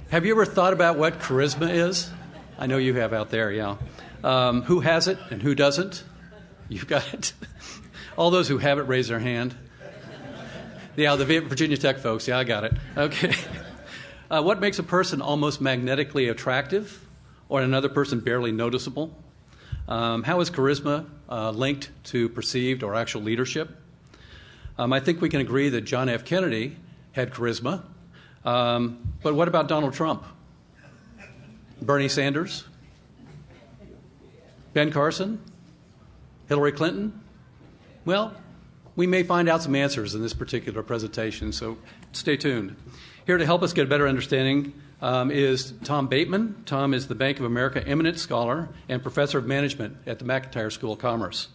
Have you ever thought about what charisma is? I know you have out there, yeah. Who has it and who doesn't? You've got it. All those who have it, raise their hand. Yeah, the Virginia Tech folks, yeah, I got it. Okay. What makes a person almost magnetically attractive or another person barely noticeable? How is charisma linked to perceived or actual leadership? I think we can agree that John F. Kennedy had charisma. But what about Donald Trump? Bernie Sanders? Ben Carson? Hillary Clinton? Well, we may find out some answers in this particular presentation, so stay tuned. Here to help us get a better understanding is Tom Bateman. Tom is the Bank of America eminent scholar and professor of management at the McIntire School of Commerce.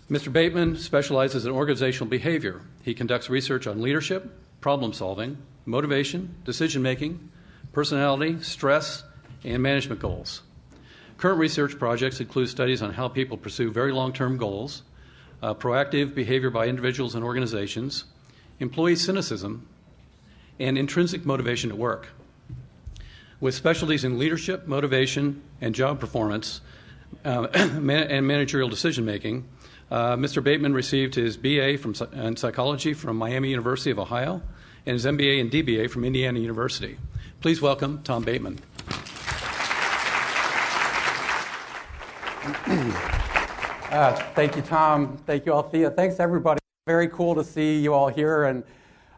Mr. Bateman specializes in organizational behavior. He conducts research on leadership, problem solving, motivation, decision-making, personality, stress, and management goals. Current research projects include studies on how people pursue very long-term goals, proactive behavior by individuals and organizations, employee cynicism, and intrinsic motivation at work. With specialties in leadership, motivation, and job performance, and managerial decision-making, Mr. Bateman received his BA in psychology from Miami University of Ohio and his MBA and DBA from Indiana University. Please welcome Tom Bateman. Thank you, Tom. Thank you, Althea. Thanks, everybody. Very cool to see you all here. And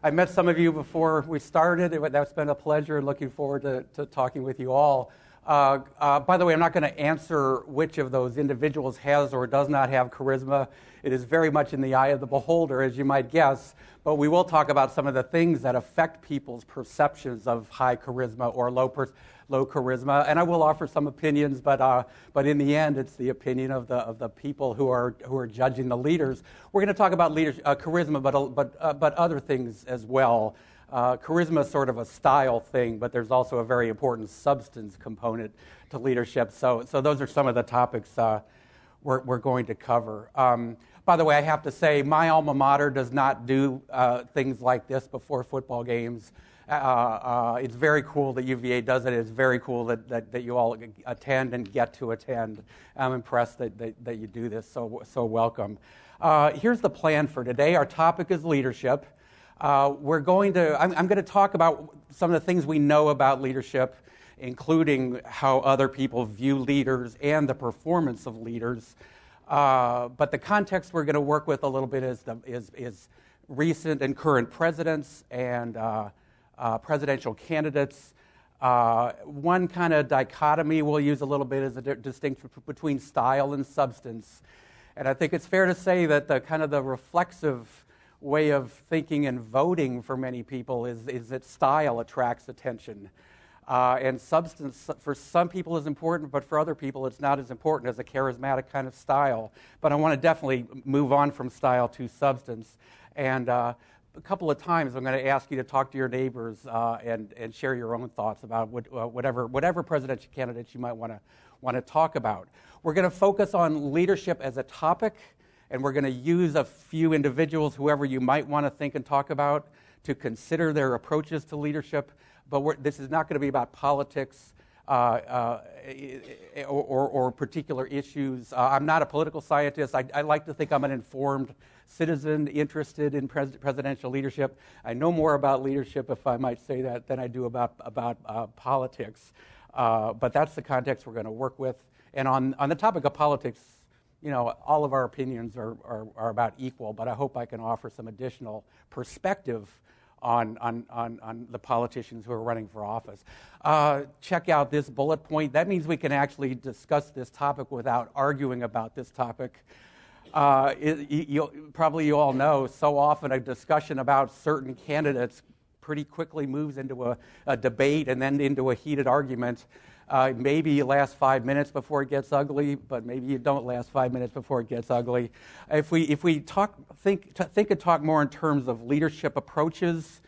I met some of you before we started. That's been a pleasure. Looking forward to talking with you all. By the way, I'm not going to answer which of those individuals has or does not have charisma. It is very much in the eye of the beholder, as you might guess. But we will talk about some of the things that affect people's perceptions of high charisma or low charisma, and I will offer some opinions. But in the end, it's the opinion of the people who are judging the leaders. We're going to talk about charisma, but other things as well. Charisma is sort of a style thing, but there's also a very important substance component to leadership. So those are some of the topics we're going to cover. By the way, I have to say, my alma mater does not do things like this before football games. It's very cool that UVA does it. It's very cool that you all attend and get to attend. I'm impressed that you do this, so welcome. Here's the plan for today. Our topic is leadership. I'm going to talk about some of the things we know about leadership, including how other people view leaders and the performance of leaders. But the context we're going to work with a little bit is recent and current presidents and presidential candidates. One kind of dichotomy we'll use a little bit is a distinction between style and substance. And I think it's fair to say that the reflexive way of thinking and voting for many people is that style attracts attention. And substance for some people is important, but for other people it's not as important as a charismatic kind of style. But I want to definitely move on from style to substance. And a couple of times I'm going to ask you to talk to your neighbors and share your own thoughts about whatever presidential candidates you might want to talk about. We're going to focus on leadership as a topic, and we're going to use a few individuals, whoever you might want to think and talk about, to consider their approaches to leadership. But this is not going to be about politics or particular issues. I'm not a political scientist. I like to think I'm an informed citizen interested in presidential leadership. I know more about leadership, if I might say that, than I do about politics. But that's the context we're going to work with. And on the topic of politics, you know, all of our opinions are about equal, but I hope I can offer some additional perspective on the politicians who are running for office. Check out this bullet point. That means we can actually discuss this topic without arguing about this topic. Probably you all know, so often a discussion about certain candidates pretty quickly moves into a debate and then into a heated argument. Maybe you last 5 minutes before it gets ugly, but maybe you don't last 5 minutes before it gets ugly. If we think and talk more in terms of leadership approaches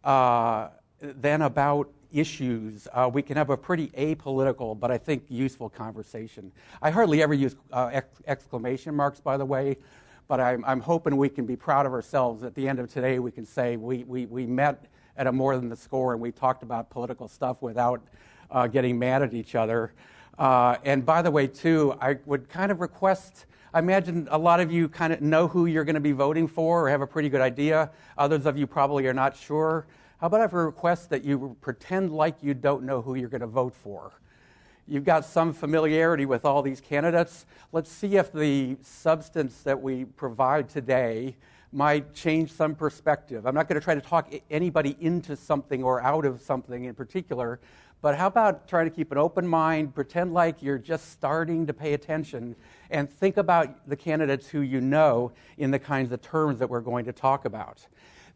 than about issues, we can have a pretty apolitical, but I think useful conversation. I hardly ever use exclamation marks, by the way, but I'm hoping we can be proud of ourselves. At the end of today, we can say we met at a more than the score, and we talked about political stuff without getting mad at each other. And by the way, too, I would kind of request, I imagine a lot of you kind of know who you're going to be voting for or have a pretty good idea. Others of you probably are not sure. How about I have a request that you pretend like you don't know who you're going to vote for? You've got some familiarity with all these candidates. Let's see if the substance that we provide today might change some perspective. I'm not going to try to talk anybody into something or out of something in particular, but how about trying to keep an open mind, pretend like you're just starting to pay attention, and think about the candidates who you know in the kinds of terms that we're going to talk about.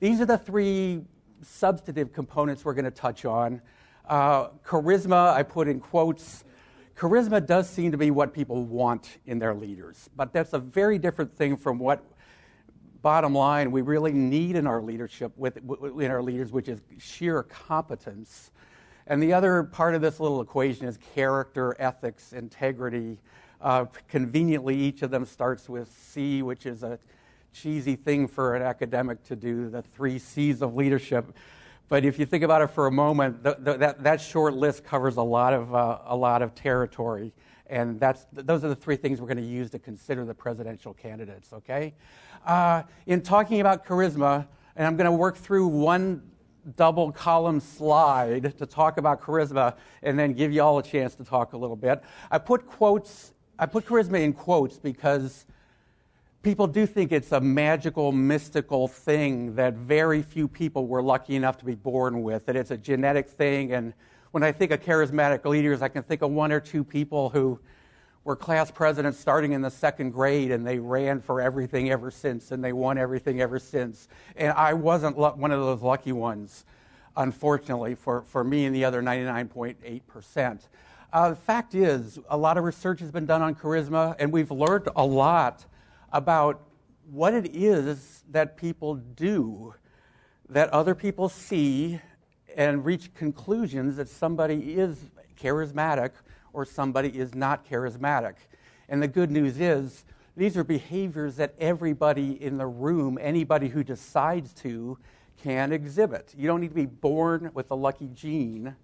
These are the three substantive components we're going to touch on. Charisma, I put in quotes. Charisma does seem to be what people want in their leaders, but that's a very different thing from what, bottom line, we really need in our leadership, in our leaders, which is sheer competence. And the other part of this little equation is character, ethics, integrity. Conveniently, each of them starts with C, which is a cheesy thing for an academic to do, the 3 C's of leadership. But if you think about it for a moment, that short list covers a lot of territory. And those are the 3 things we're going to use to consider the presidential candidates, okay? In talking about charisma, and I'm going to work through one double column slide to talk about charisma and then give you all a chance to talk a little bit. I put charisma in quotes because people do think it's a magical, mystical thing that very few people were lucky enough to be born with, that it's a genetic thing. And when I think of charismatic leaders, I can think of 1 or 2 people who were class presidents starting in the 2nd grade, and they ran for everything ever since, and they won everything ever since. And I wasn't one of those lucky ones, unfortunately, for me and the other 99.8%. The fact is, a lot of research has been done on charisma, and we've learned a lot about what it is that people do, that other people see, and reach conclusions that somebody is charismatic or somebody is not charismatic. And the good news is, these are behaviors that everybody in the room, anybody who decides to, can exhibit. You don't need to be born with a lucky gene.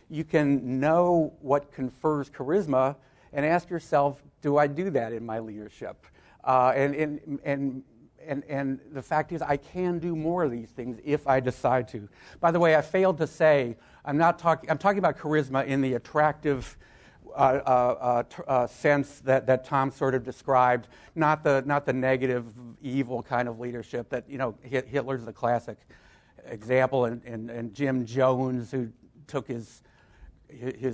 You can know what confers charisma and ask yourself, do I do that in my leadership? And the fact is, I can do more of these things if I decide to. By the way, I failed to say, I'm talking about charisma in the attractive sense that Tom sort of described, not the negative, evil kind of leadership that, Hitler's the classic example, and Jim Jones, who took his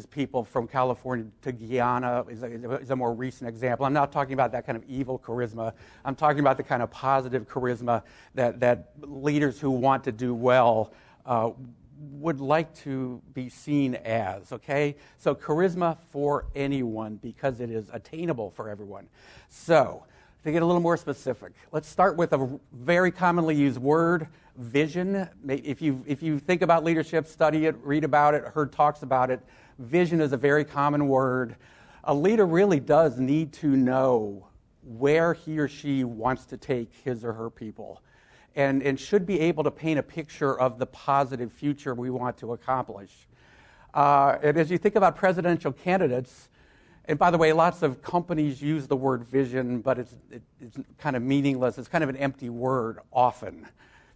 people from California to Guyana, is a more recent example. I'm not talking about that kind of evil charisma. I'm talking about the kind of positive charisma that leaders who want to do well would like to be seen as, okay? So charisma for anyone, because it is attainable for everyone. So, to get a little more specific, let's start with a very commonly used word, vision. If you think about leadership, study it, read about it, heard talks about it, vision is a very common word. A leader really does need to know where he or she wants to take his or her people, and should be able to paint a picture of the positive future we want to accomplish. And as you think about presidential candidates, and by the way, lots of companies use the word vision, but it's kind of meaningless. It's kind of an empty word often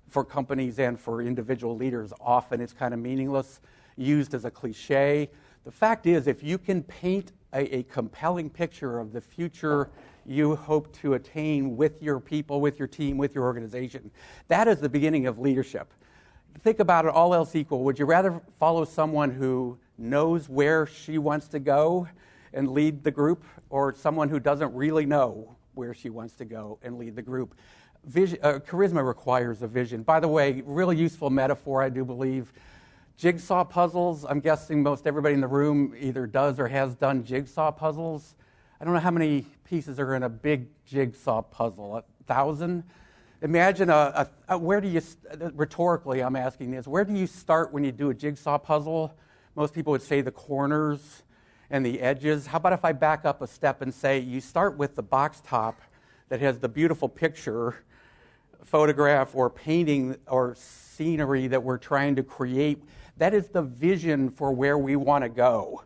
for companies and for individual leaders. Often it's kind of meaningless, used as a cliche. The fact is, if you can paint a compelling picture of the future you hope to attain with your people, with your team, with your organization, that is the beginning of leadership. Think about it, all else equal. Would you rather follow someone who knows where she wants to go and lead the group, or someone who doesn't really know where she wants to go and lead the group? Charisma requires a vision. By the way, really useful metaphor, I do believe. Jigsaw puzzles, I'm guessing most everybody in the room either does or has done jigsaw puzzles. I don't know how many pieces are in a big jigsaw puzzle, 1,000? Imagine where do you, rhetorically I'm asking this, where do you start when you do a jigsaw puzzle? Most people would say the corners and the edges. How about if I back up a step and say you start with the box top that has the beautiful picture photograph or painting or scenery that we're trying to create, that is the vision for where we want to go.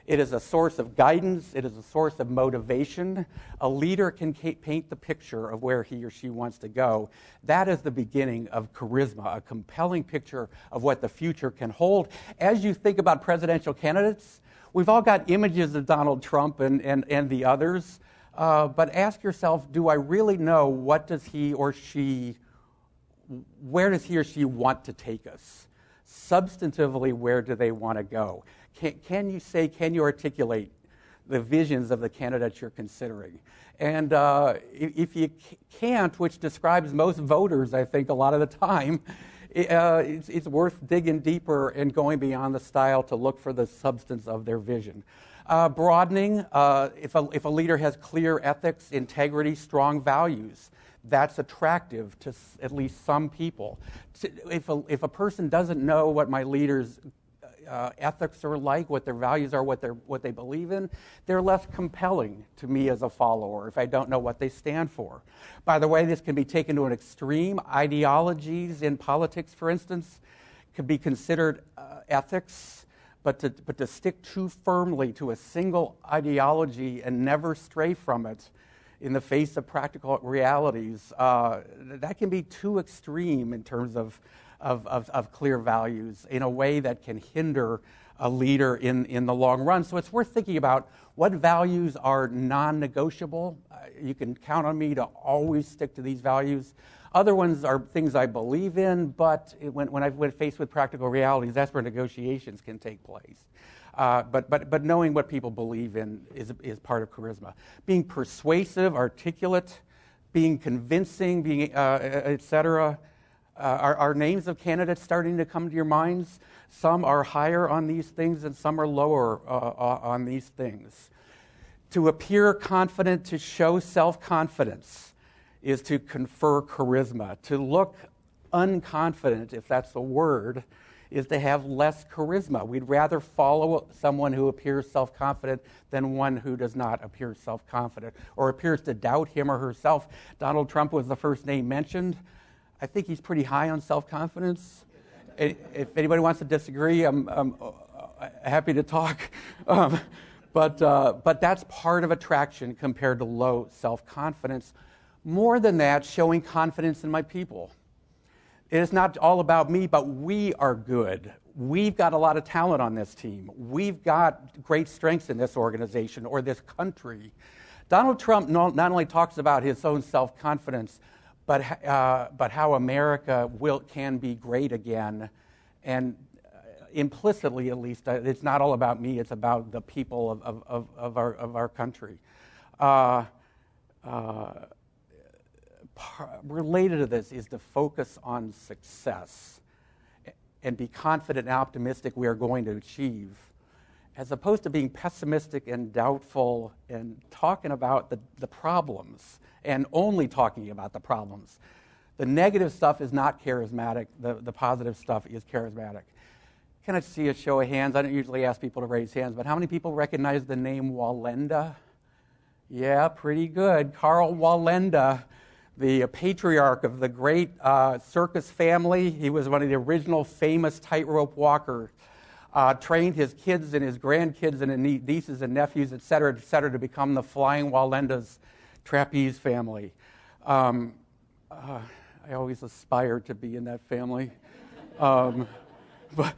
It is a source of guidance. It is a source of motivation. A leader can paint the picture of where he or she wants to go. That is the beginning of charisma, a compelling picture of what the future can hold. As you think about presidential candidates, we've all got images of Donald Trump and the others, but ask yourself, do I really know where does he or she want to take us? Substantively, where do they want to go? Can you articulate the visions of the candidates you're considering? And if you can't, which describes most voters, I think, a lot of the time, it's worth digging deeper and going beyond the style to look for the substance of their vision. Broadening, if a leader has clear ethics, integrity, strong values, that's attractive to at least some people. If a person doesn't know what my leader's ethics are like, what their values are, what they believe in, they're less compelling to me as a follower if I don't know what they stand for. By the way, this can be taken to an extreme. Ideologies in politics, for instance, could be considered ethics, but to stick too firmly to a single ideology and never stray from it in the face of practical realities, that can be too extreme in terms of clear values in a way that can hinder a leader in the long run. So it's worth thinking about what values are non-negotiable. You can count on me to always stick to these values. Other ones are things I believe in, but when faced with practical realities, that's where negotiations can take place. But knowing what people believe in is part of charisma. Being persuasive, articulate, being convincing, being etc. Are names of candidates starting to come to your minds? Some are higher on these things and some are lower on these things. To appear confident, to show self-confidence, is to confer charisma. To look unconfident, if that's the word, is to have less charisma. We'd rather follow someone who appears self-confident than one who does not appear self-confident or appears to doubt him or herself. Donald Trump was the first name mentioned. I think he's pretty high on self-confidence. If anybody wants to disagree, I'm happy to talk. But that's part of attraction compared to low self-confidence. More than that, showing confidence in my people. It is not all about me, but we are good. We've got a lot of talent on this team. We've got great strengths in this organization or this country. Donald Trump not only talks about his own self-confidence, but how America can be great again. And implicitly, at least, it's not all about me, it's about the people of our country. Related to this is to focus on success and be confident and optimistic we are going to achieve, as opposed to being pessimistic and doubtful and talking about the problems and only talking about the problems. The negative stuff is not charismatic. The positive stuff is charismatic. Can I see a show of hands? I don't usually ask people to raise hands, but how many people recognize the name Wallenda? Yeah, pretty good. Carl Wallenda, the patriarch of the great circus family. He was one of the original famous tightrope walkers. Trained his kids and his grandkids and nieces and nephews, et cetera, to become the Flying Wallenda's trapeze family. I always aspired to be in that family. But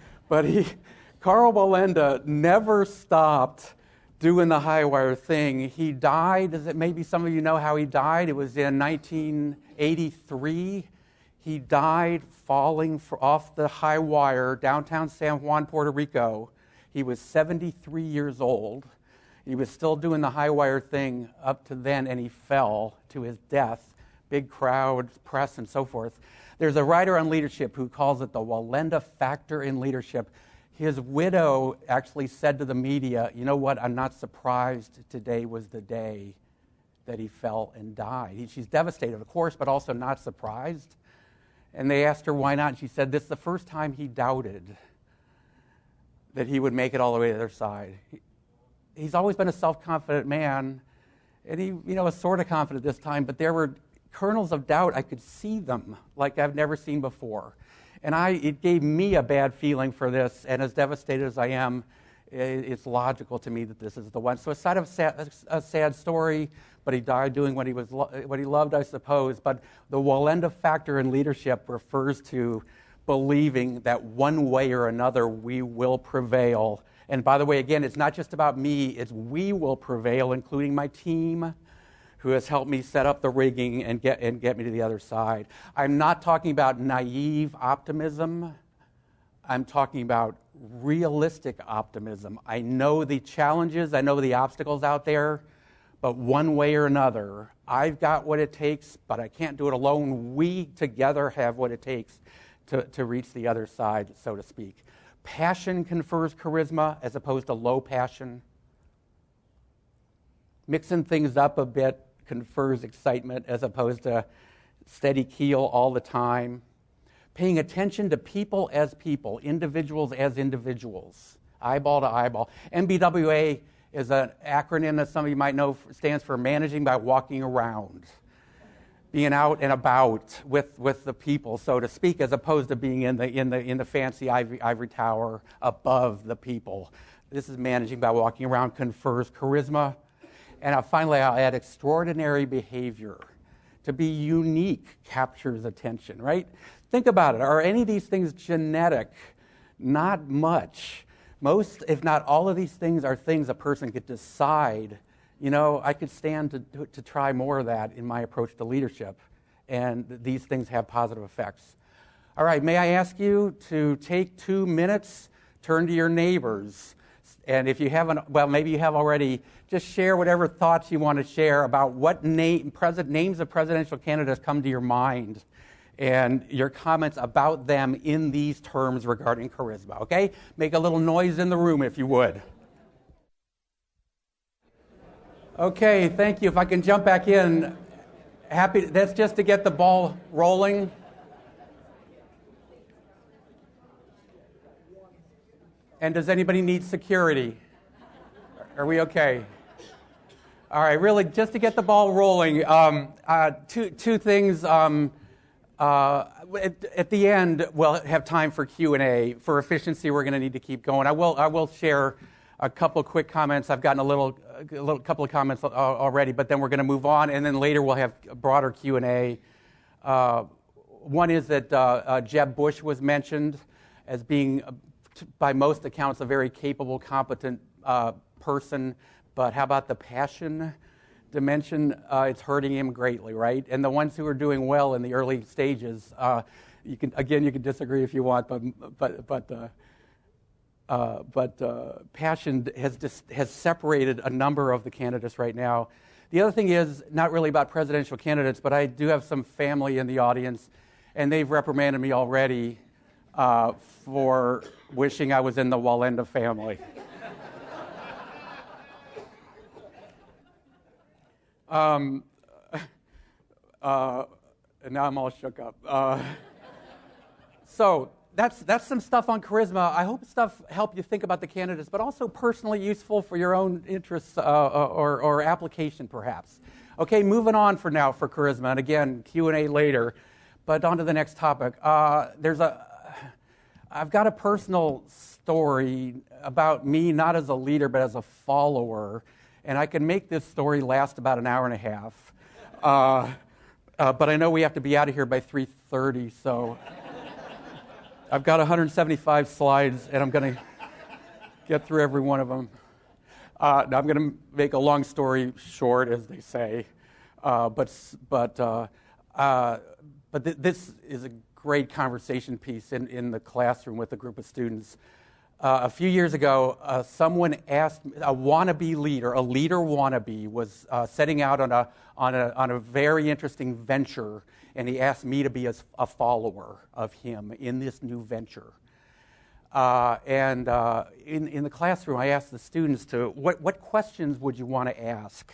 Carl Wallenda never stopped doing the high wire thing. He died, maybe some of you know how he died. It was in 1983. He died falling off the high wire downtown San Juan, Puerto Rico. He was 73 years old. He was still doing the high wire thing up to then, and he fell to his death. Big crowd, press, and so forth. There's a writer on leadership who calls it the Wallenda factor in leadership. His widow actually said to the media, you know what, I'm not surprised today was the day that he fell and died. She's devastated, of course, but also not surprised. And they asked her why not, and she said, this is the first time he doubted that he would make it all the way to the other side. He's always been a self-confident man, and he was sort of confident this time, but there were kernels of doubt, I could see them like I've never seen before. And it gave me a bad feeling for this, and as devastated as I am, it's logical to me that this is the one. So it's sort of a sad story, but he died doing what he loved, I suppose. But the Wallenda factor in leadership refers to believing that one way or another we will prevail. And by the way, again, it's not just about me, it's we will prevail, including my team, who has helped me set up the rigging and get me to the other side. I'm not talking about naive optimism. I'm talking about realistic optimism. I know the challenges, I know the obstacles out there, but one way or another, I've got what it takes, but I can't do it alone. We together have what it takes to reach the other side, so to speak. Passion confers charisma as opposed to low passion. Mixing things up a bit confers excitement as opposed to steady keel all the time. Paying attention to people as people, individuals as individuals, eyeball to eyeball. MBWA is an acronym that some of you might know, stands for Managing by Walking Around. Being out and about with the people, so to speak, as opposed to being in the fancy ivory tower above the people. This is managing by walking around, confers charisma. And finally, I'll add extraordinary behavior. To be unique captures attention, right? Think about it. Are any of these things genetic? Not much. Most, if not all of these things, are things a person could decide. You know, I could stand to try more of that in my approach to leadership, and these things have positive effects. All right, may I ask you to take 2 minutes, turn to your neighbors, and if you haven't, well, maybe you have already, just share whatever thoughts you want to share about what names of presidential candidates come to your mind, and your comments about them in these terms regarding charisma, okay? Make a little noise in the room if you would. Okay, thank you. If I can jump back in, that's just to get the ball rolling. And does anybody need security? Are we okay? All right, really, just to get the ball rolling, two things. At the end, we'll have time for Q&A. For efficiency, we're going to need to keep going. I will share a couple of quick comments. I've gotten a couple of comments already, but then we're going to move on, and then later we'll have a broader Q&A. One is that Jeb Bush was mentioned as being, by most accounts, a very capable, competent person, but how about the passion dimension? It's hurting him greatly, right? And the ones who are doing well in the early stages, you can disagree if you want, but passion has separated a number of the candidates right now. The other thing is not really about presidential candidates, but I do have some family in the audience, and they've reprimanded me already for wishing I was in the Wallenda family. And now I'm all shook up. So that's some stuff on charisma. I hope stuff helped you think about the candidates, but also personally useful for your own interests or application, perhaps. Okay, moving on for now for charisma, and again, Q&A later. But on to the next topic. I've got a personal story about me, not as a leader, but as a follower, and I can make this story last about an hour and a half. But I know we have to be out of here by 3:30, so I've got 175 slides, and I'm going to get through every one of them. Now I'm going to make a long story short, as they say, but this is a great conversation piece in the classroom with a group of students. A few years ago, someone asked, a wannabe leader, a leader wannabe, was setting out on a very interesting venture, and he asked me to be a follower of him in this new venture. And in the classroom, I asked the students what questions would you want to ask?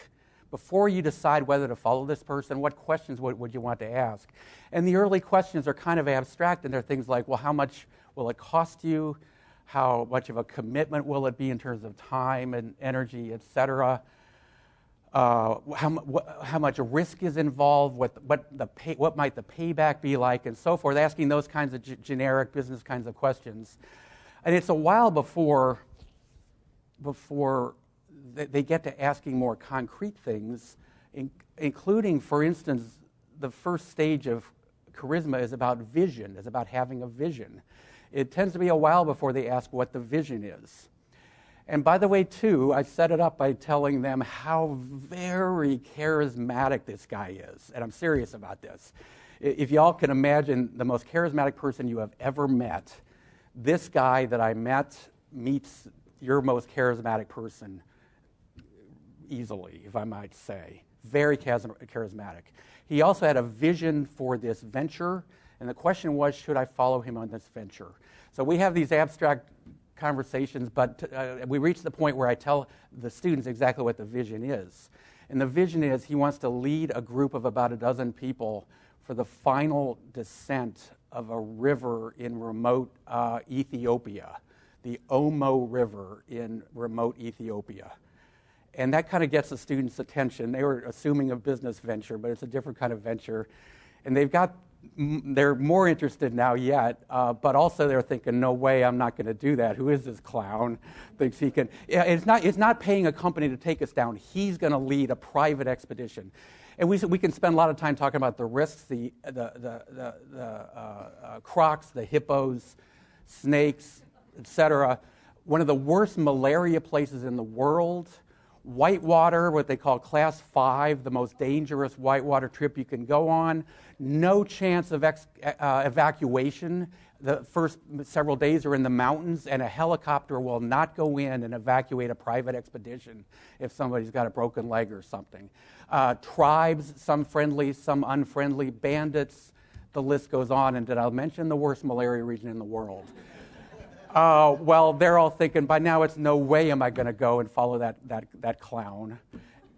Before you decide whether to follow this person, what questions would you want to ask? And the early questions are kind of abstract, and they're things like, well, how much will it cost you? How much of a commitment will it be in terms of time and energy, et cetera? how much risk is involved, what might the payback be like, and so forth, asking those kinds of generic business kinds of questions. And it's a while before they get to asking more concrete things, including, for instance, the first stage of charisma is about vision, is about having a vision. It tends to be a while before they ask what the vision is. And by the way, too, I set it up by telling them how very charismatic this guy is. And I'm serious about this. If y'all can imagine the most charismatic person you have ever met, this guy that I met meets your most charismatic person easily, if I might say. Very charismatic. He also had a vision for this venture, and the question was, should I follow him on this venture? So we have these abstract conversations, but we reach the point where I tell the students exactly what the vision is. And the vision is he wants to lead a group of about a dozen people for the final descent of a river in remote Ethiopia, the Omo River in remote Ethiopia. And that kind of gets the students' attention. They were assuming a business venture, but it's a different kind of venture. And they're more interested now yet, but also they're thinking, no way, I'm not going to do that. Who is this clown? Thinks he can. Yeah, it's not paying a company to take us down. He's going to lead a private expedition. And we can spend a lot of time talking about the risks, the crocs, the hippos, snakes, etc. One of the worst malaria places in the world. Whitewater, what they call Class 5, the most dangerous whitewater trip you can go on. No chance of evacuation. The first several days are in the mountains, and a helicopter will not go in and evacuate a private expedition if somebody's got a broken leg or something. Tribes, some friendly, some unfriendly, bandits, the list goes on. And did I mention the worst malaria region in the world? Well, they're all thinking, by now it's no way am I going to go and follow that clown.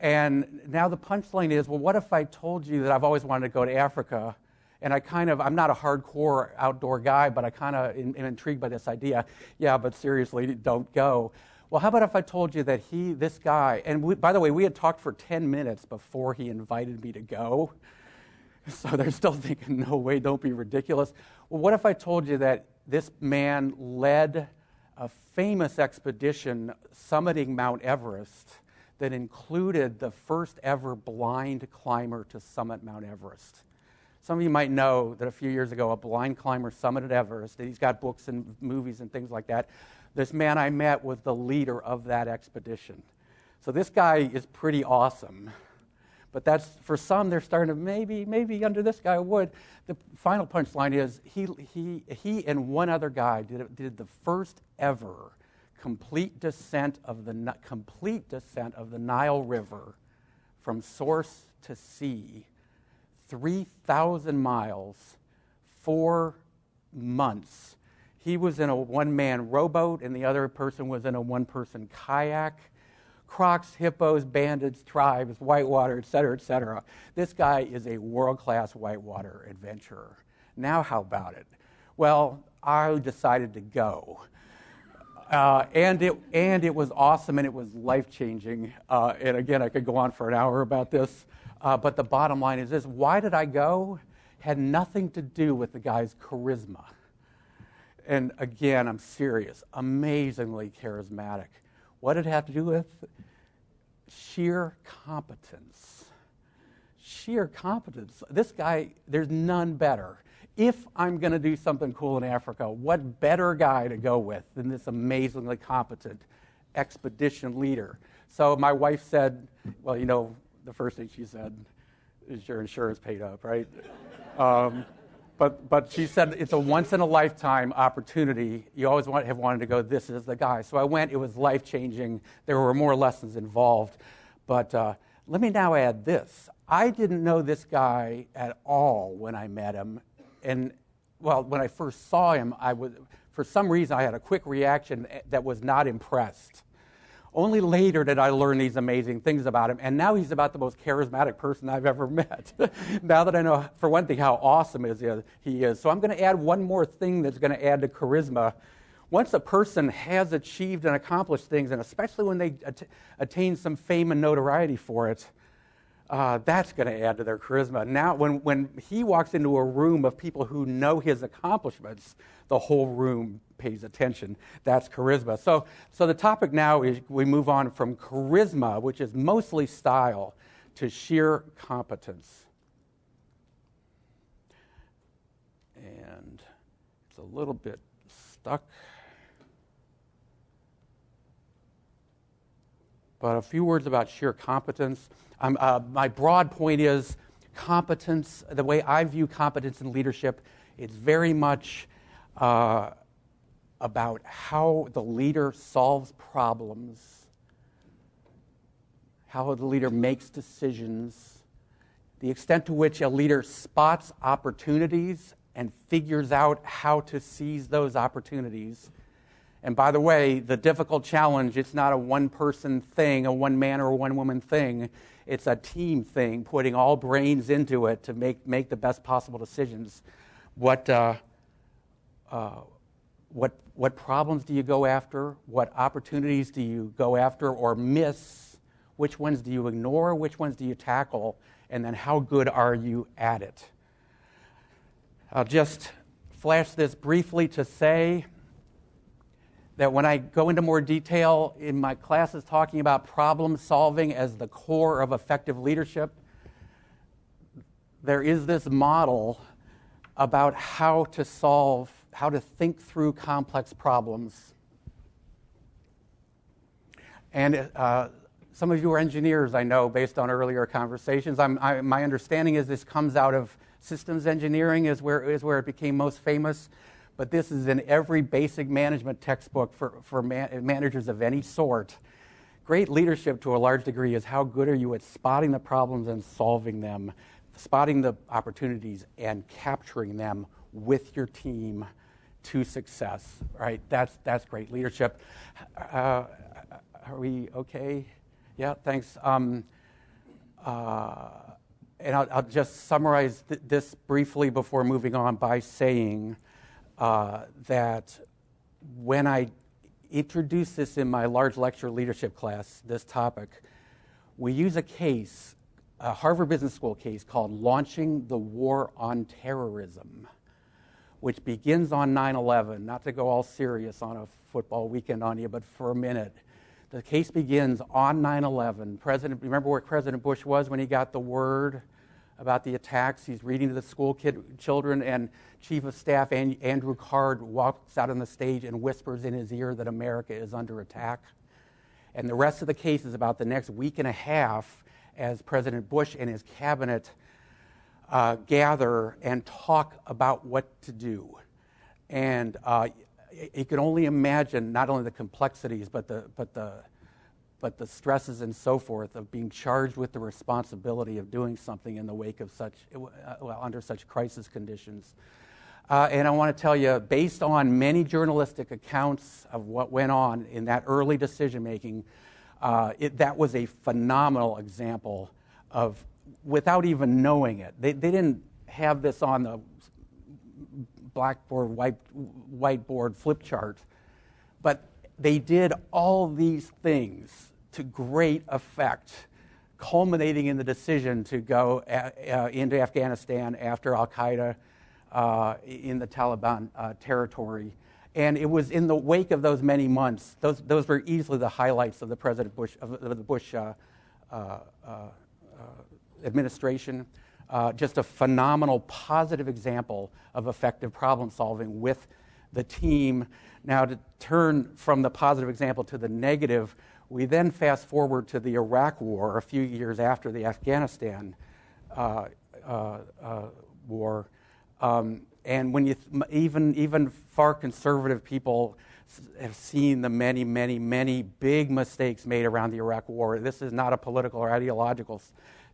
And now the punchline is, well, what if I told you that I've always wanted to go to Africa, and I'm not a hardcore outdoor guy, but I kind of am intrigued by this idea. Yeah, but seriously, don't go. Well, how about if I told you that this guy, and by the way, we had talked for 10 minutes before he invited me to go. So they're still thinking, no way, don't be ridiculous. Well, what if I told you that this man led a famous expedition summiting Mount Everest that included the first ever blind climber to summit Mount Everest? Some of you might know that a few years ago, a blind climber summited Everest. He's got books and movies and things like that. This man I met was the leader of that expedition. So this guy is pretty awesome. But that's, for some, they're starting to maybe under this guy would. The final punchline is he and one other guy did the first ever complete descent of the Nile River from source to sea, 3,000 miles, 4 months. He was in a one-man rowboat, and the other person was in a one-person kayak. Crocs, hippos, bandits, tribes, whitewater, et cetera, et cetera. This guy is a world-class whitewater adventurer. Now how about it? Well, I decided to go. And it was awesome, and it was life-changing. And again, I could go on for an hour about this. But the bottom line is this. Why did I go? Had nothing to do with the guy's charisma. And again, I'm serious. Amazingly charismatic. What did it have to do with? Sheer competence. Sheer competence. This guy, there's none better. If I'm going to do something cool in Africa, what better guy to go with than this amazingly competent expedition leader? So my wife said, well, the first thing she said is your insurance paid up, right? But she said it's a once-in-a-lifetime opportunity. You always have wanted to go, this is the guy. So I went. It was life-changing. There were more lessons involved. But let me now add this. I didn't know this guy at all when I met him. And, well, when I first saw him, for some reason, I had a quick reaction that was not impressed. Only later did I learn these amazing things about him, and now he's about the most charismatic person I've ever met. Now that I know, for one thing, how awesome he is. So I'm going to add one more thing that's going to add to charisma. once a person has achieved and accomplished things, and especially when they attain some fame and notoriety for it, that's going to add to their charisma. Now, when he walks into a room of people who know his accomplishments, the whole room pays attention. That's charisma. So the topic now is we move on from charisma, which is mostly style, to sheer competence. And it's a little bit stuck. But a few words about sheer competence. My broad point is competence, the way I view competence in leadership, it's very much about how the leader solves problems, how the leader makes decisions, the extent to which a leader spots opportunities and figures out how to seize those opportunities. And by the way, the difficult challenge, it's not a one-person thing, a one-man or a one-woman thing. It's a team thing, putting all brains into it to make the best possible decisions. What problems do you go after? What opportunities do you go after or miss? Which ones do you ignore? Which ones do you tackle? And then how good are you at it? I'll just flash this briefly to say that when I go into more detail in my classes talking about problem solving as the core of effective leadership, there is this model about how to think through complex problems. And some of you are engineers, I know, based on earlier conversations. My understanding is this comes out of systems engineering is where it became most famous. But this is in every basic management textbook for managers of any sort. Great leadership, to a large degree, is how good are you at spotting the problems and solving them, spotting the opportunities and capturing them with your team to success. Right? That's great leadership. Are we okay? Yeah, thanks. And I'll just summarize this briefly before moving on by saying that when I introduce this in my large lecture leadership class, this topic, we use a case, a Harvard Business School case called Launching the War on Terrorism, which begins on 9/11. Not to go all serious on a football weekend on you, but for a minute. The case begins on 9/11. Remember where President Bush was when he got the word about the attacks? He's reading to the school children, and Chief of Staff Andrew Card walks out on the stage and whispers in his ear that America is under attack. And the rest of the case is about the next week and a half as President Bush and his cabinet gather and talk about what to do. And you can only imagine not only the complexities, but the stresses and so forth of being charged with the responsibility of doing something in the wake of under such crisis conditions. And I want to tell you, based on many journalistic accounts of what went on in that early decision-making, that was a phenomenal example of, without even knowing it, they didn't have this on the blackboard, whiteboard flip chart, but they did all these things to great effect, culminating in the decision to go into Afghanistan after Al-Qaeda in the Taliban territory. And it was in the wake of those many months, those were easily the highlights of the Bush administration. Just a phenomenal positive example of effective problem solving with the team. Now, to turn from the positive example to the negative, we then fast forward to the Iraq War a few years after the Afghanistan war. And when even far conservative people have seen the many, many, many big mistakes made around the Iraq War. This is not a political or ideological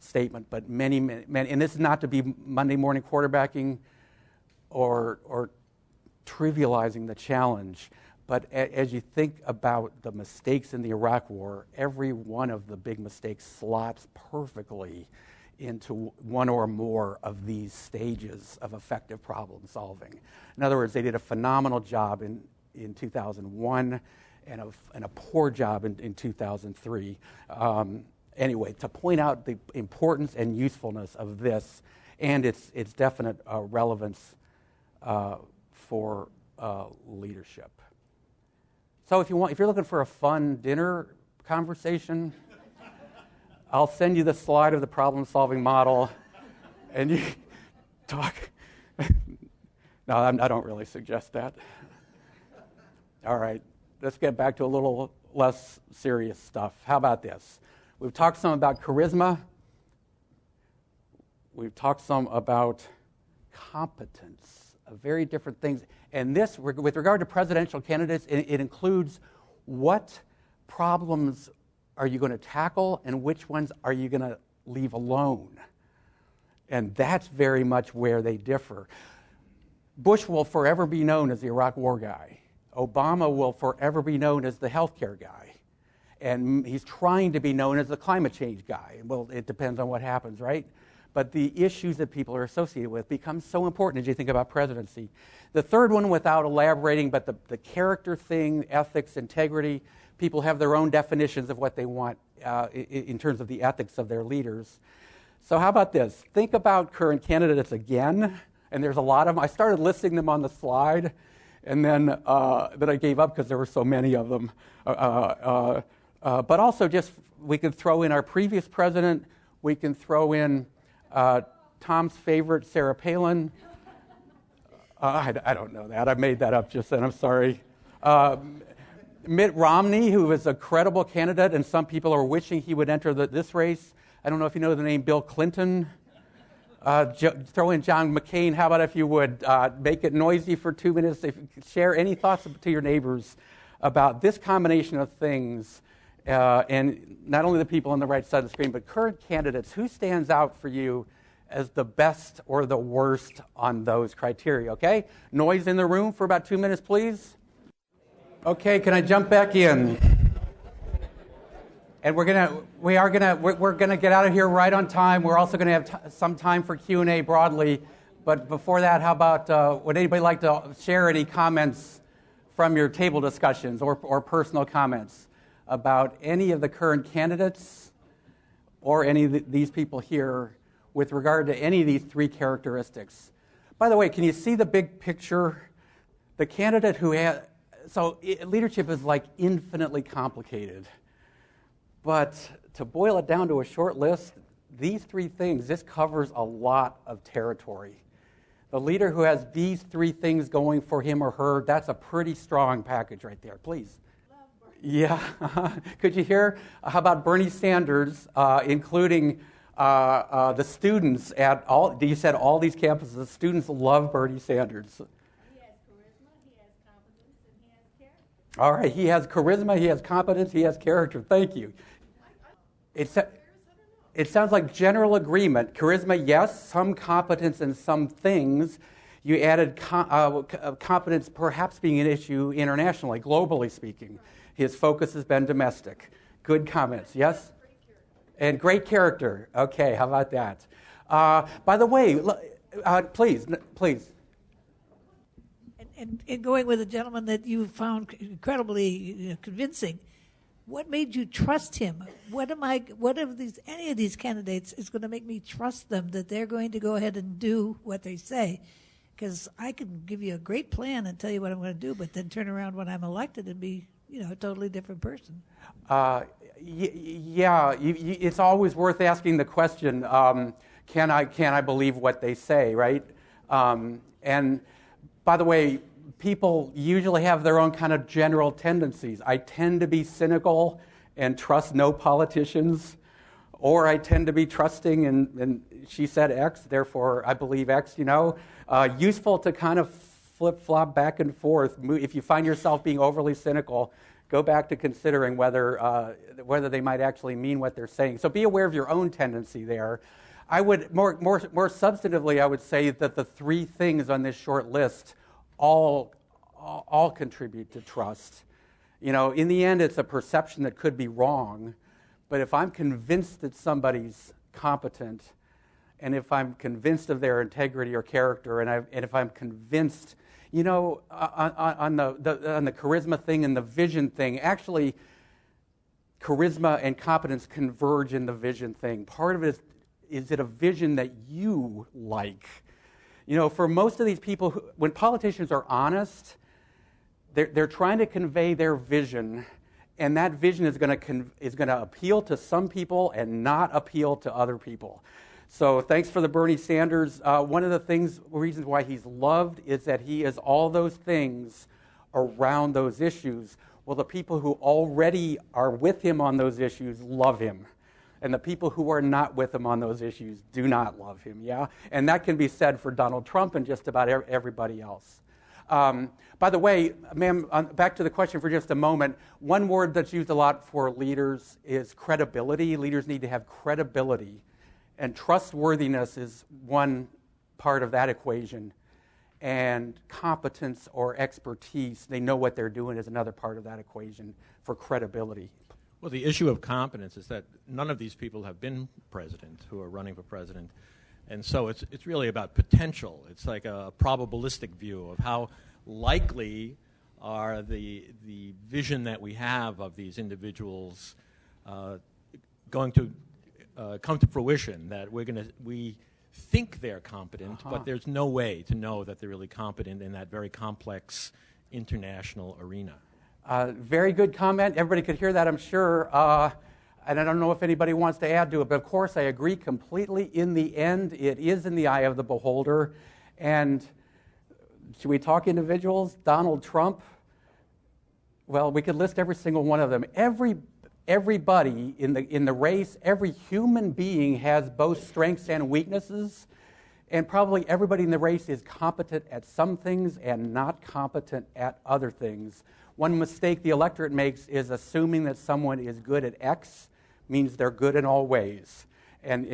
statement, but many, and this is not to be Monday morning quarterbacking or trivializing the challenge. But as you think about the mistakes in the Iraq War, every one of the big mistakes slots perfectly into one or more of these stages of effective problem solving. In other words, they did a phenomenal job in 2001 and a poor job in 2003. Anyway, to point out the importance and usefulness of this and its definite relevance for leadership. So if you're looking for a fun dinner conversation, I'll send you the slide of the problem-solving model, and you talk. No, I don't really suggest that. All right, let's get back to a little less serious stuff. How about this? We've talked some about charisma. We've talked some about competence, very different things. And this, with regard to presidential candidates, it includes what problems are you going to tackle and which ones are you going to leave alone? And that's very much where they differ. Bush will forever be known as the Iraq War guy. Obama will forever be known as the healthcare guy. And he's trying to be known as the climate change guy. Well, it depends on what happens, right? But the issues that people are associated with become so important as you think about presidency. The third one, without elaborating, but the character thing, ethics, integrity, people have their own definitions of what they want in terms of the ethics of their leaders. So how about this? Think about current candidates again, and there's a lot of them. I started listing them on the slide, and then I gave up because there were so many of them. But also just, we could throw in our previous president, we can throw in Tom's favorite, Sarah Palin. I don't know that. I made that up just then. I'm sorry. Mitt Romney, who is a credible candidate, and some people are wishing he would enter this race. I don't know if you know the name Bill Clinton. Throw in John McCain. How about if you would make it noisy for 2 minutes? If you could share any thoughts to your neighbors about this combination of things, and not only the people on the right side of the screen, but current candidates. Who stands out for you as the best or the worst on those criteria? Okay, noise in the room for about 2 minutes, please. Okay, can I jump back in? And we're gonna get out of here right on time. We're also gonna have some time for Q&A broadly. But before that, how about would anybody like to share any comments from your table discussions or personal comments about any of the current candidates or any of these people here with regard to any of these three characteristics? By the way, can you see the big picture? The candidate who has, leadership is like infinitely complicated. But to boil it down to a short list, these three things, this covers a lot of territory. The leader who has these three things going for him or her, that's a pretty strong package right there. Please. Yeah. Could you hear? How about Bernie Sanders, including the students at all? You said all these campuses, the students love Bernie Sanders. He has charisma, he has competence, and he has character. All right. He has charisma, he has competence, he has character. Thank you. It sounds like general agreement. Charisma, yes. Some competence in some things. You added competence perhaps being an issue internationally, globally speaking. His focus has been domestic. Good comments, yes? And great character. Okay, how about that? By the way, please. And going with a gentleman that you found incredibly convincing, what made you trust him? What of any of these candidates is going to make me trust them that they're going to go ahead and do what they say? Because I can give you a great plan and tell you what I'm going to do, but then turn around when I'm elected and be, a totally different person. It's always worth asking the question, can I believe what they say, right? And by the way, people usually have their own kind of general tendencies. I tend to be cynical and trust no politicians, or I tend to be trusting and she said X, therefore I believe X, Useful to kind of flip-flop back and forth. If you find yourself being overly cynical, go back to considering whether they might actually mean what they're saying. So be aware of your own tendency there. I would more substantively, I would say that the three things on this short list all contribute to trust. In the end, it's a perception that could be wrong, but if I'm convinced that somebody's competent, and if I'm convinced of their integrity or character, and if I'm convinced You know, on the charisma thing and the vision thing, actually, charisma and competence converge in the vision thing. Part of it is it a vision that you like? You know, for most of these people, when politicians are honest, they're trying to convey their vision, and that vision is going to appeal to some people and not appeal to other people. So thanks for the Bernie Sanders. One of the reasons why he's loved is that he is all those things around those issues. Well, the people who already are with him on those issues love him. And the people who are not with him on those issues do not love him, yeah? And that can be said for Donald Trump and just about everybody else. By the way, ma'am, back to the question for just a moment. One word that's used a lot for leaders is credibility. Leaders need to have credibility. And trustworthiness is one part of that equation. And competence or expertise, they know what they're doing, is another part of that equation for credibility. Well, the issue of competence is that none of these people have been president who are running for president. And so it's really about potential. It's like a probabilistic view of how likely are the vision that we have of these individuals going to come to fruition, that we think they're competent, but there's no way to know that they're really competent in that very complex international arena. Very good comment. Everybody could hear that, I'm sure. And I don't know if anybody wants to add to it, but of course I agree completely. In the end, it is in the eye of the beholder. And should we talk individuals? Donald Trump? Well, we could list every single one of them. Everybody in the race, every human being has both strengths and weaknesses, and probably everybody in the race is competent at some things and not competent at other things. One mistake the electorate makes is assuming that someone is good at X means they're good in all ways, and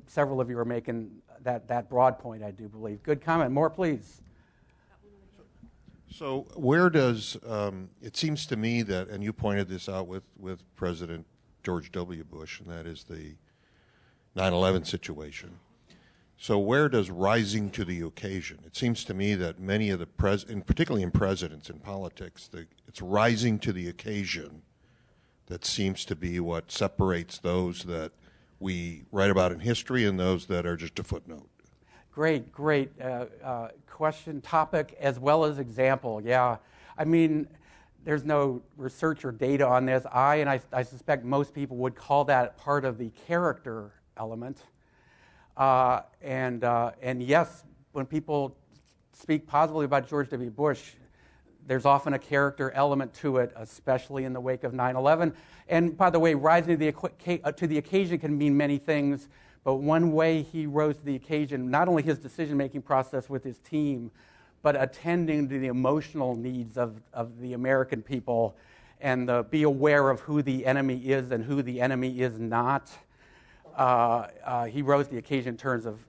several of you are making that broad point, I do believe. Good comment. More, please. So where does, it seems to me that, and you pointed this out with President George W. Bush, and that is the 9/11 situation. So where does rising to the occasion? It seems to me that many of the particularly in presidents in politics, it's rising to the occasion that seems to be what separates those that we write about in history and those that are just a footnote. Great question, topic, as well as example. Yeah, I mean, there's no research or data on this. I suspect most people would call that part of the character element. And yes, when people speak positively about George W. Bush, there's often a character element to it, especially in the wake of 9/11. And by the way, rising to the occasion can mean many things, but one way he rose to the occasion, not only his decision-making process with his team, but attending to the emotional needs of the American people and be aware of who the enemy is and who the enemy is not. He rose to the occasion in terms of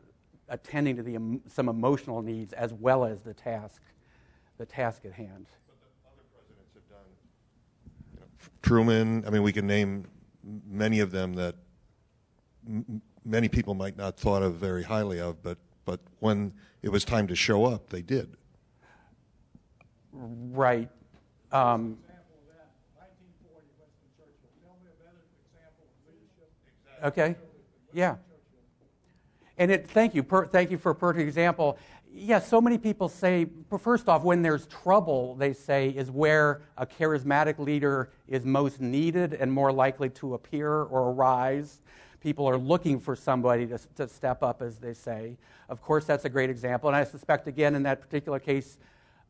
attending to some emotional needs as well as the task at hand. But the other presidents have done, Truman, I mean, we can name many of them that many people might not thought of very highly of, but when it was time to show up, they did. Right. Okay. Yeah. And thank you for a perfect example. Yeah, so many people say, first off, when there's trouble, they say, is where a charismatic leader is most needed and more likely to appear or arise. People are looking for somebody to step up, as they say. Of course, that's a great example. And I suspect, again, in that particular case,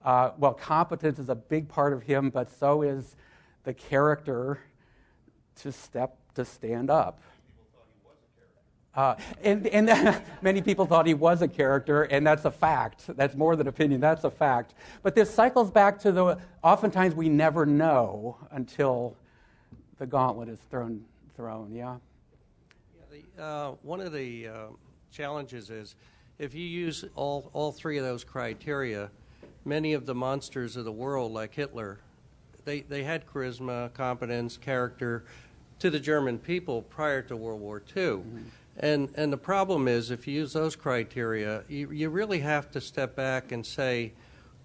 competence is a big part of him, but so is the character to stand up. And many people thought he was a character, and that's a fact. That's more than opinion, that's a fact. But this cycles back to oftentimes we never know until the gauntlet is thrown, yeah? One of the challenges is if you use all three of those criteria, many of the monsters of the world, like Hitler, they had charisma, competence, character to the German people prior to World War II. Mm-hmm. And the problem is, if you use those criteria, you really have to step back and say,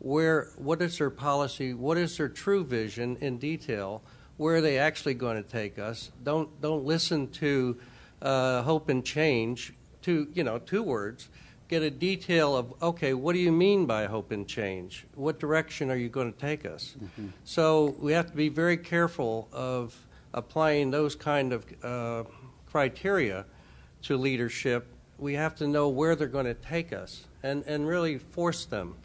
what is their policy, what is their true vision in detail, where are they actually going to take us. Don't listen to hope and change, two words. Get a detail of, okay, what do you mean by hope and change? What direction are you going to take us? Mm-hmm. So we have to be very careful of applying those kind of criteria to leadership. We have to know where they're going to take us and really force them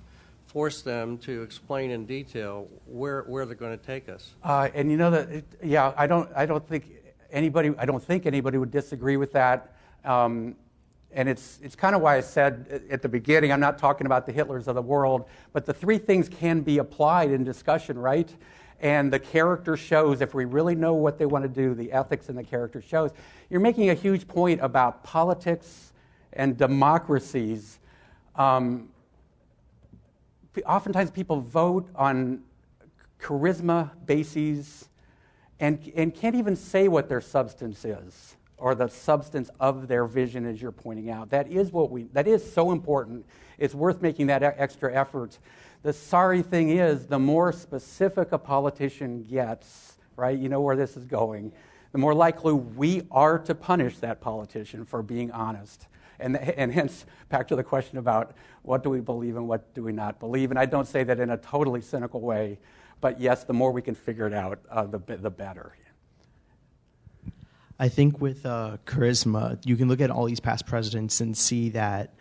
to explain in detail where they're going to take us. And you know that, I don't think anybody would disagree with that. And it's kind of why I said at the beginning, I'm not talking about the Hitlers of the world, but the three things can be applied in discussion, right? And the character shows, if we really know what they want to do, the ethics and the character shows. You're making a huge point about politics and democracies. Oftentimes people vote on charisma bases and can't even say what their substance is, or the substance of their vision, as you're pointing out. That is so important. It's worth making that extra effort. The sorry thing is, the more specific a politician gets, right, you know where this is going, the more likely we are to punish that politician for being honest. And hence, back to the question about what do we believe and what do we not believe. And I don't say that in a totally cynical way, but yes, the more we can figure it out, the better. I think with charisma, you can look at all these past presidents and see that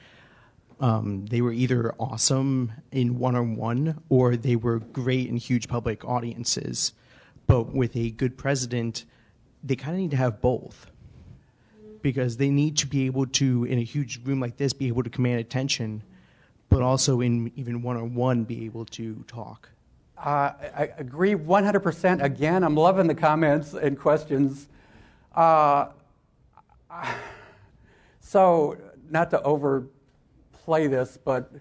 they were either awesome in one-on-one or they were great in huge public audiences. But with a good president, they kind of need to have both, because they need to be able to, in a huge room like this, be able to command attention, but also in even one-on-one be able to talk. I agree 100%. Again, I'm loving the comments and questions. So, not to overplay this, but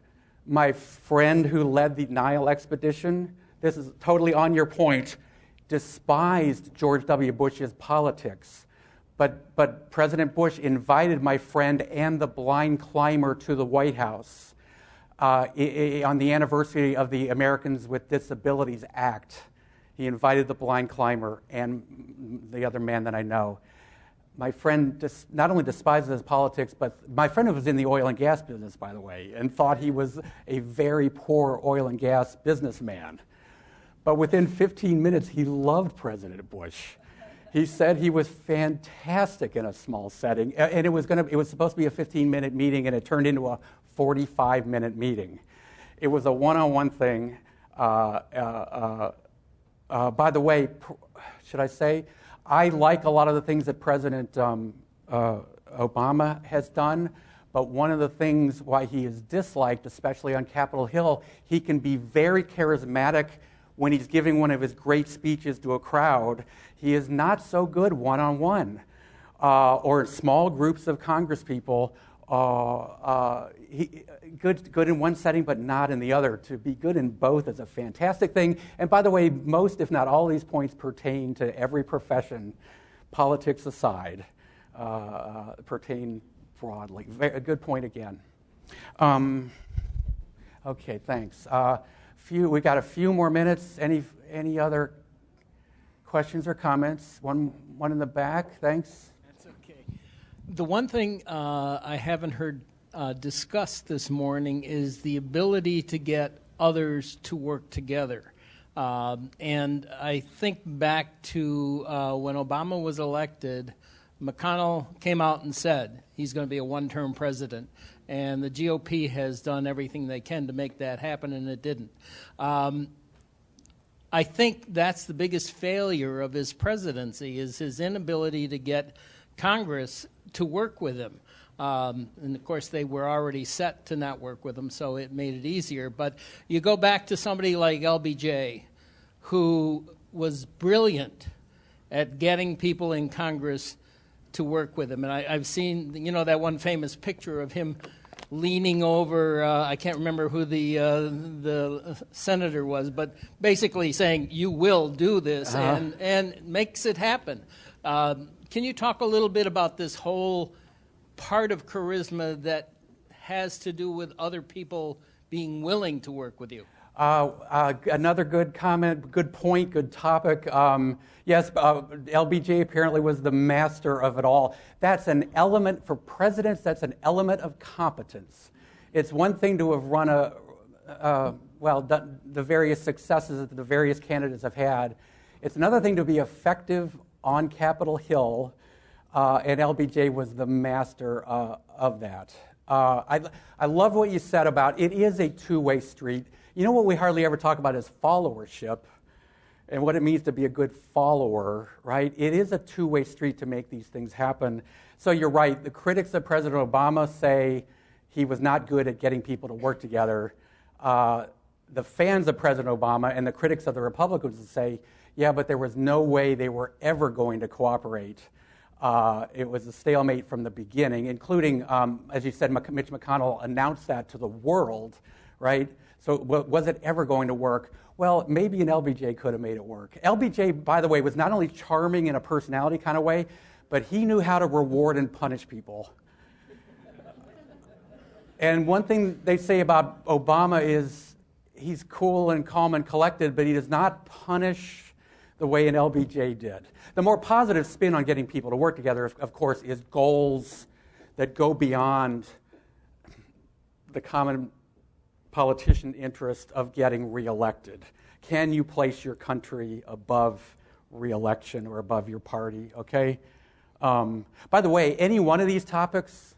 my friend who led the Nile expedition, this is totally on your point, despised George W. Bush's politics. But President Bush invited my friend and the blind climber to the White House on the anniversary of the Americans with Disabilities Act. He invited the blind climber and the other man that I know. My friend not only despises his politics, but my friend was in the oil and gas business, by the way, and thought he was a very poor oil and gas businessman. But within 15 minutes, he loved President Bush. He said he was fantastic in a small setting, and it was supposed to be a 15-minute meeting, and it turned into a 45-minute meeting. It was a one-on-one thing. By the way, should I say, I like a lot of the things that President Obama has done, but one of the things why he is disliked, especially on Capitol Hill, he can be very charismatic when he's giving one of his great speeches to a crowd. He is not so good one-on-one or small groups of congresspeople. Good in one setting, but not in the other. To be good in both is a fantastic thing. And by the way, most, if not all, these points pertain to every profession, politics aside, pertain broadly. A good point again. Okay, thanks. We got a few more minutes. Any other questions or comments? One in the back. Thanks. That's okay. The one thing I haven't heard discussed this morning is the ability to get others to work together. And I think back to when Obama was elected, McConnell came out and said he's going to be a one-term president. And the GOP has done everything they can to make that happen, and it didn't. I think that's the biggest failure of his presidency, is his inability to get Congress to work with him. And, of course, they were already set to not work with him, so it made it easier. But you go back to somebody like LBJ, who was brilliant at getting people in Congress to work with him. And I've seen, that one famous picture of him leaning over, I can't remember who the senator was, but basically saying, you will do this, and makes it happen. Can you talk a little bit about this whole part of charisma that has to do with other people being willing to work with you? Another good comment, good point, good topic. Yes, LBJ apparently was the master of it all. That's an element for presidents. That's an element of competence. It's one thing to have run the various successes that the various candidates have had. It's another thing to be effective on Capitol Hill, and LBJ was the master of that. I love what you said about it is a two-way street. You know what we hardly ever talk about is followership and what it means to be a good follower, right? It is a two-way street to make these things happen. So you're right. The critics of President Obama say he was not good at getting people to work together. The fans of President Obama and the critics of the Republicans say, yeah, but there was no way they were ever going to cooperate. It was a stalemate from the beginning, including, as you said, Mitch McConnell announced that to the world, right? So was it ever going to work? Well, maybe an LBJ could have made it work. LBJ, by the way, was not only charming in a personality kind of way, but he knew how to reward and punish people. And one thing they say about Obama is he's cool and calm and collected, but he does not punish the way an LBJ did. The more positive spin on getting people to work together, of course, is goals that go beyond the common politician interest of getting reelected. Can you place your country above reelection or above your party, okay? By the way, any one of these topics,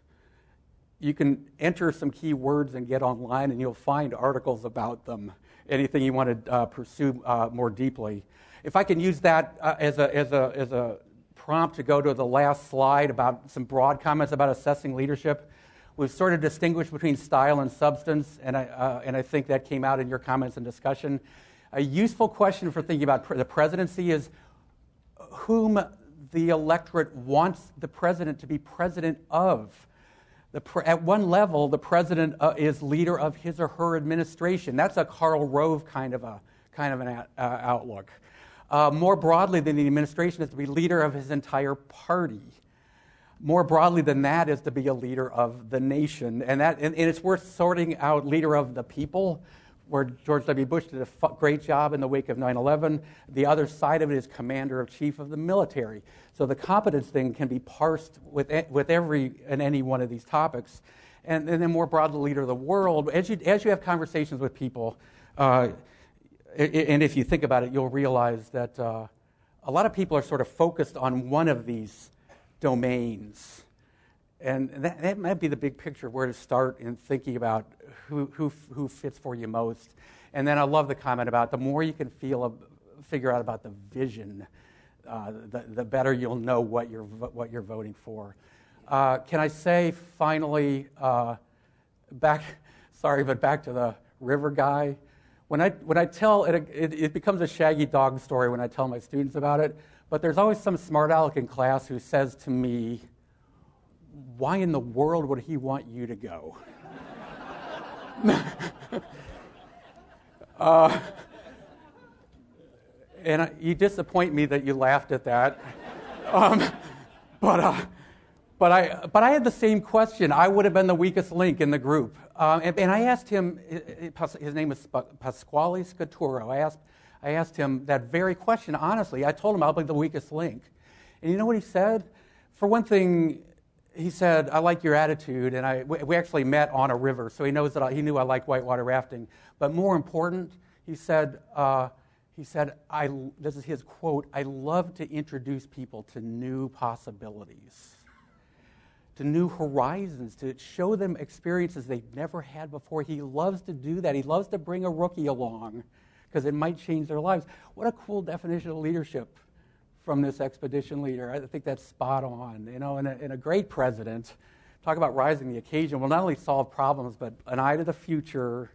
you can enter some key words and get online and you'll find articles about them, anything you want to pursue more deeply. If I can use that as a prompt to go to the last slide about some broad comments about assessing leadership, we've sort of distinguished between style and substance, and I think that came out in your comments and discussion. A useful question for thinking about the presidency is whom the electorate wants the president to be president of. At one level, the president is leader of his or her administration. That's a Karl Rove kind of an outlook. More broadly than the administration is to be leader of his entire party. More broadly than that is to be a leader of the nation. And it's worth sorting out leader of the people, where George W. Bush did a great job in the wake of 9/11. The other side of it is commander-in-chief of the military. So the competence thing can be parsed with every and any one of these topics. And then more broadly, leader of the world. As you have conversations with people, and if you think about it, you'll realize that a lot of people are sort of focused on one of these domains. And that might be the big picture of where to start in thinking about who fits for you most. And then I love the comment about the more you can figure out about the vision, the better you'll know what you're voting for. Can I say finally, back to the river guy. When I tell it becomes a shaggy dog story when I tell my students about it. But there's always some smart aleck in class who says to me, "Why in the world would he want you to go?" And you disappoint me that you laughed at that. But I had the same question. I would have been the weakest link in the group. And I asked him, his name is Pasquale Scaturo. I asked him that very question, honestly. I told him I'll be the weakest link. And you know what he said? For one thing, he said, "I like your attitude." And we actually met on a river, so he knew I like whitewater rafting. But more important, he said, this is his quote, "I love to introduce people to new possibilities, to new horizons, to show them experiences they've never had before." He loves to do that. He loves to bring a rookie along because it might change their lives. What a cool definition of leadership from this expedition leader. I think that's spot on. And a great president, talk about rising the occasion, will not only solve problems, but an eye to the future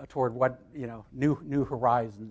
toward what, new horizons.